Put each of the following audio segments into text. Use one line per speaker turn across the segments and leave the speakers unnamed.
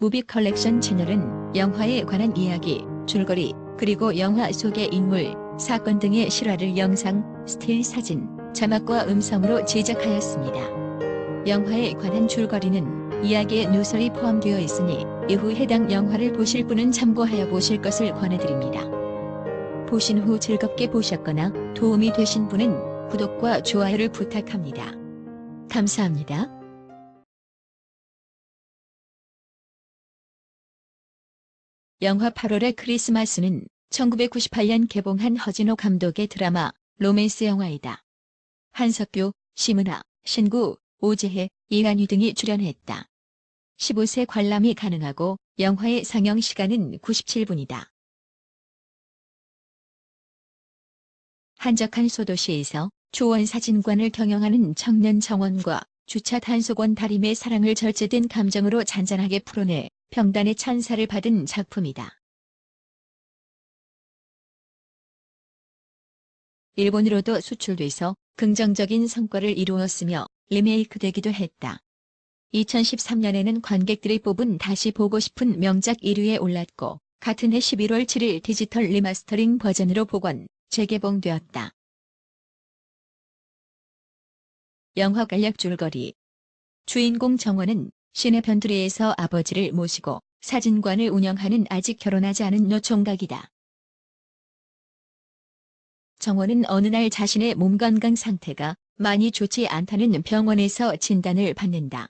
무비 컬렉션 채널은 영화에 관한 이야기, 줄거리, 그리고 영화 속의 인물, 사건 등의 실화를 영상, 스틸 사진, 자막과 음성으로 제작하였습니다. 영화에 관한 줄거리는 이야기의 누설이 포함되어 있으니 이후 해당 영화를 보실 분은 참고하여 보실 것을 권해드립니다. 보신 후 즐겁게 보셨거나 도움이 되신 분은 구독과 좋아요를 부탁합니다. 감사합니다. 영화 8월의 크리스마스는 1998년 개봉한 허진호 감독의 드라마, 로맨스 영화이다. 한석규, 심은하, 신구, 오재해, 이한휘 등이 출연했다. 15세 관람이 가능하고 영화의 상영 시간은 97분이다. 한적한 소도시에서 초원 사진관을 경영하는 청년 정원과 주차 단속원 다림의 사랑을 절제된 감정으로 잔잔하게 풀어내 평단의 찬사를 받은 작품이다. 일본으로도 수출돼서 긍정적인 성과를 이루었으며 리메이크되기도 했다. 2013년에는 관객들이 뽑은 다시 보고 싶은 명작 1위에 올랐고 같은 해 11월 7일 디지털 리마스터링 버전으로 복원, 재개봉되었다. 영화 간략 줄거리. 주인공 정원은 시내 변두리에서 아버지를 모시고 사진관을 운영하는 아직 결혼하지 않은 노총각이다. 정원은 어느 날 자신의 몸 건강 상태가 많이 좋지 않다는 병원에서 진단을 받는다.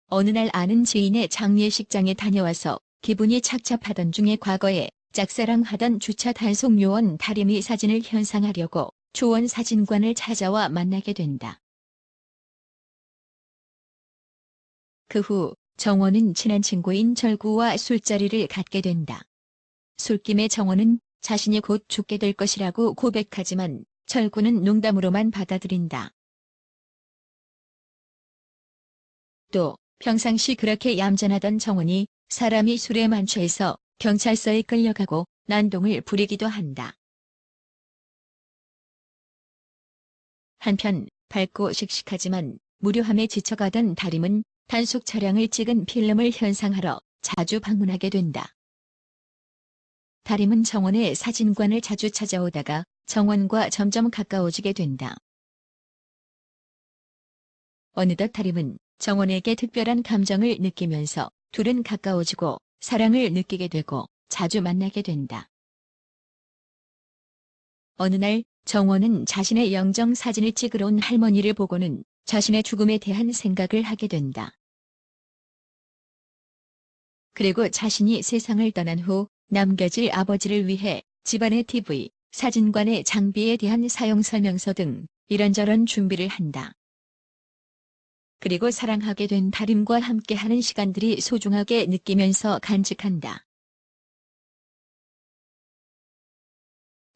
어느 날 아는 지인의 장례식장에 다녀와서 기분이 착잡하던 중에 과거에 짝사랑하던 주차 단속 요원 다림이 사진을 현상하려고 초원 사진관을 찾아와 만나게 된다. 그 후 정원은 친한 친구인 철구와 술자리를 갖게 된다. 술김에 정원은 자신이 곧 죽게 될 것이라고 고백하지만 철구는 농담으로만 받아들인다. 또 평상시 그렇게 얌전하던 정원이 사람이 술에 만취해서 경찰서에 끌려가고 난동을 부리기도 한다. 한편 밝고 씩씩하지만 무료함에 지쳐가던 다림은 단속 차량을 찍은 필름을 현상하러 자주 방문하게 된다. 다림은 정원의 사진관을 자주 찾아오다가 정원과 점점 가까워지게 된다. 어느덧 다림은 정원에게 특별한 감정을 느끼면서 둘은 가까워지고 사랑을 느끼게 되고 자주 만나게 된다. 어느 날 정원은 자신의 영정 사진을 찍으러 온 할머니를 보고는 자신의 죽음에 대한 생각을 하게 된다. 그리고 자신이 세상을 떠난 후 남겨질 아버지를 위해 집안의 TV, 사진관의 장비에 대한 사용 설명서 등 이런저런 준비를 한다. 그리고 사랑하게 된 다림과 함께하는 시간들이 소중하게 느끼면서 간직한다.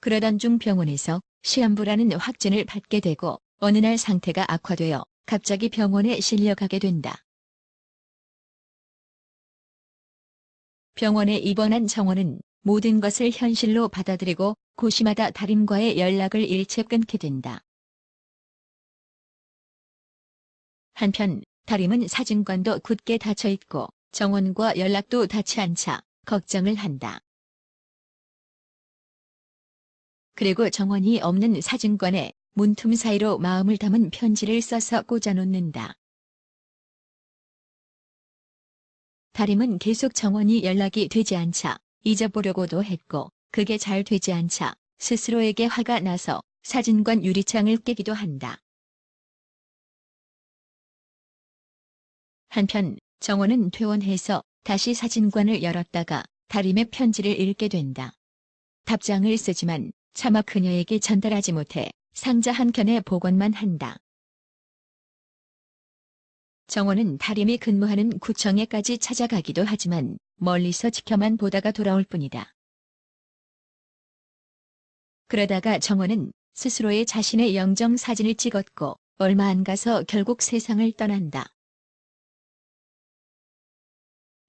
그러던 중 병원에서 시한부라는 확진을 받게 되고 어느 날 상태가 악화되어 갑자기 병원에 실려가게 된다. 병원에 입원한 정원은 모든 것을 현실로 받아들이고 고시마다 다림과의 연락을 일체 끊게 된다. 한편 다림은 사진관도 굳게 닫혀있고 정원과 연락도 닿지 않자 걱정을 한다. 그리고 정원이 없는 사진관에 문틈 사이로 마음을 담은 편지를 써서 꽂아놓는다. 다림은 계속 정원이 연락이 되지 않자 잊어보려고도 했고 그게 잘 되지 않자 스스로에게 화가 나서 사진관 유리창을 깨기도 한다. 한편 정원은 퇴원해서 다시 사진관을 열었다가 다림의 편지를 읽게 된다. 답장을 쓰지만 차마 그녀에게 전달하지 못해 상자 한켠에 보관만 한다. 정원은 다림이 근무하는 구청에까지 찾아가기도 하지만 멀리서 지켜만 보다가 돌아올 뿐이다. 그러다가 정원은 스스로의 자신의 영정 사진을 찍었고 얼마 안 가서 결국 세상을 떠난다.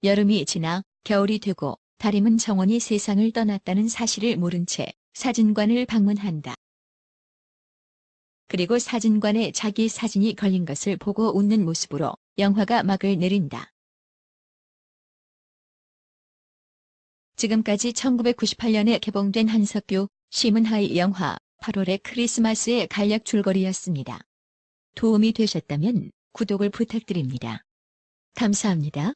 여름이 지나 겨울이 되고 다림은 정원이 세상을 떠났다는 사실을 모른 채 사진관을 방문한다. 그리고 사진관에 자기 사진이 걸린 것을 보고 웃는 모습으로 영화가 막을 내린다. 지금까지 1998년에 개봉된 한석규, 심은하의 영화 8월의 크리스마스의 간략 줄거리였습니다. 도움이 되셨다면 구독을 부탁드립니다. 감사합니다.